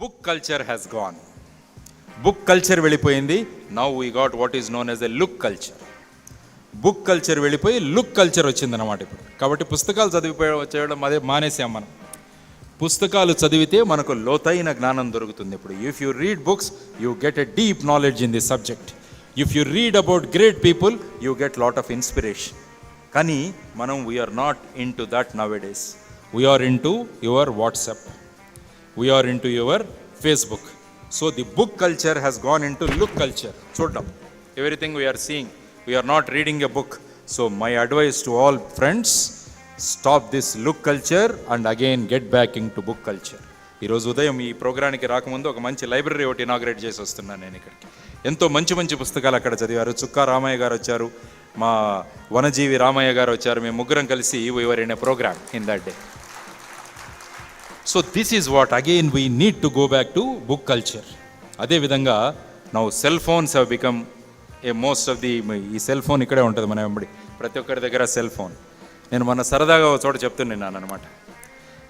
Book culture has gone. Book culture వెళ్ళిపోయింది. Now we got what is known as a look culture. Book culture వెళ్ళిపోయి look culture వచ్చిందన్నమాట ఇప్పుడు. కాబట్టి పుస్తకాలు చేయడం అదే మానేసాం మనం. పుస్తకాలు చదివితే మనకు లోతైన జ్ఞానం దొరుకుతుంది. ఇప్పుడు if you read books you get a deep knowledge in the subject. If you read about great people you get lot of inspiration. కానీ మనం we are not into that nowadays. We are into your WhatsApp, we are into your Facebook. So the book culture has gone into look culture. చూడడం, everything we are seeing, we are not reading a book. So my advice to all friends, stop this look culture and again get back in to book culture. ఈరోజు ఉదయం ఈ ప్రోగ్రానికి రాకముందు ఒక మంచి library ఒకటి inaugurate చేసి వస్తున్నాను నేను ఇక్కడికి. ఎంతో మంచి మంచి పుస్తకాలు అక్కడ చదివారు. చుక్కా రామయ్య గారు వచ్చారు, మా వనజీవి రామయ్య గారు వచ్చారు. మేము ముగ్గురం కలిసి we were in a program in that day. So this is what again we need to go back to book culture. అదేవిధంగా now cell phones have become a most of the, ఈ సెల్ ఫోన్ ఇక్కడే ఉంటుంది మన వెంబడి, ప్రతి ఒక్కరి దగ్గర cell phone. నేను మొన్న సరదాగా ఒక చోట చెప్తున్నాను అనమాట.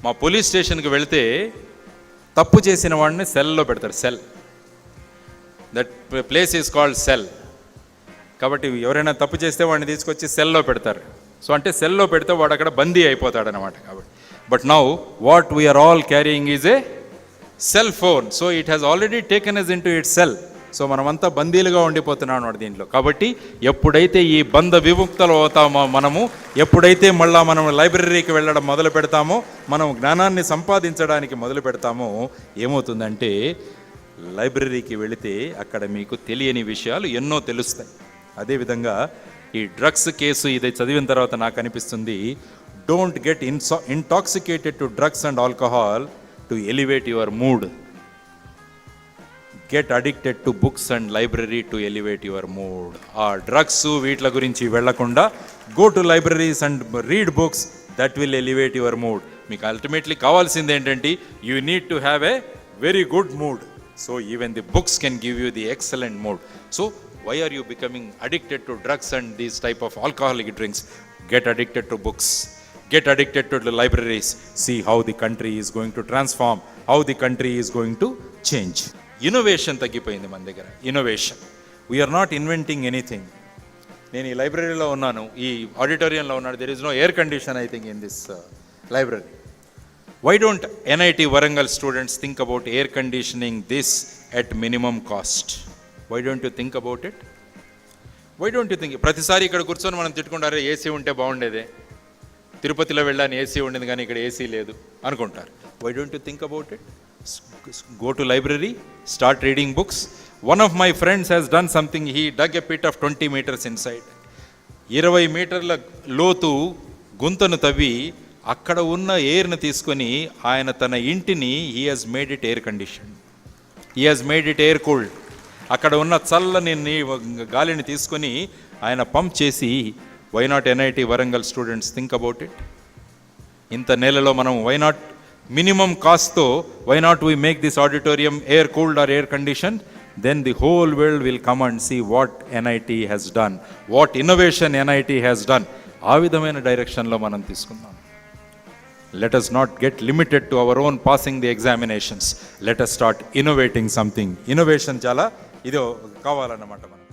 మా పోలీస్ స్టేషన్కి వెళితే తప్పు చేసిన వాడిని సెల్లో పెడతారు. Cell, that place is called cell. కాబట్టి ఎవరైనా తప్పు చేస్తే వాడిని తీసుకొచ్చి సెల్లో పెడతారు. సో అంటే సెల్లో పెడితే వాడు అక్కడ బందీ అయిపోతాడు అనమాట. కాబట్టి but now what we are all carrying is a cell phone. So it has already taken us into it cell. సో మనమంతా బందీలుగా ఉండిపోతున్నాం అన్నమాట దీంట్లో. కాబట్టి ఎప్పుడైతే ఈ బంధ విముక్తలు అవుతామో మనము, ఎప్పుడైతే మళ్ళా మనం లైబ్రరీకి వెళ్ళడం మొదలు పెడతామో, మనం జ్ఞానాన్ని సంపాదించడానికి మొదలు పెడతామో, ఏమవుతుందంటే లైబ్రరీకి వెళితే అక్కడ మీకు తెలియని విషయాలు ఎన్నో తెలుస్తాయి. అదేవిధంగా ఈ డ్రగ్స్ కేసు ఇది చదివిన తర్వాత నాకు అనిపిస్తుంది, don't get intoxicated to drugs and alcohol to elevate your mood. Get addicted to books and library to elevate your mood. ఆ డ్రగ్స్ వీటి గురించి వెళ్లకుండా go to libraries and read books, that will elevate your mood. మీకు ultimately కావాల్సింది ఏంటంటే you need to have a very good mood. So even the books can give you the excellent mood. So why are you becoming addicted to drugs and these type of alcoholic drinks? Get addicted to books, get addicted to the libraries. See how the country is going to transform, how the country is going to change. Innovation తగ్గిపోయింది మన దగ్గర. Innovation, we are not inventing anything. నేను ఈ లైబ్రరీలో ఉన్నాను, ఈ ఆడిటోరియంలో ఉన్నాను. there is no air condition I think in this library. Why don't NIT Warangal students think about air conditioning this at minimum cost? Why don't you think about it? Why don't you think? ప్రతిసారి ఇక్కడ కూర్చొని మనం తిట్టుకుంటారు, AC ఉంటే బాగుండేదే, తిరుపతిలో వెళ్ళాను AC ఉండింది కానీ ఇక్కడ ఏసీ లేదు అనుకుంటారు. Why don't you think about it? Go to library, start reading books. One of my friends has done something. He dug a pit of 20 meters inside. 20 మీటర్ల లోతు గుంతను తవ్వి అక్కడ ఉన్న ఎయిర్ను తీసుకొని ఆయన తన ఇంటిని he has made it air conditioned. He has made it air cooled. అక్కడ ఉన్న చల్లని గాలిని తీసుకొని ఆయన పంప్ చేసి, why not NIT Warangal students think about it? ఇంత నెలలో మనం వై నాట్ మినిమం కాస్ట్తో why not we make this auditorium air cooled or air condition? Then the whole world will come and see what NIT has done, what innovation NIT has done. ఆ విధమైన డైరెక్షన్లో మనం తీసుకుందాం. Let us not get limited to our own passing the examinations. Let us start innovating something. Innovation చాలా ఇదో కావాలన్నమాట మనం.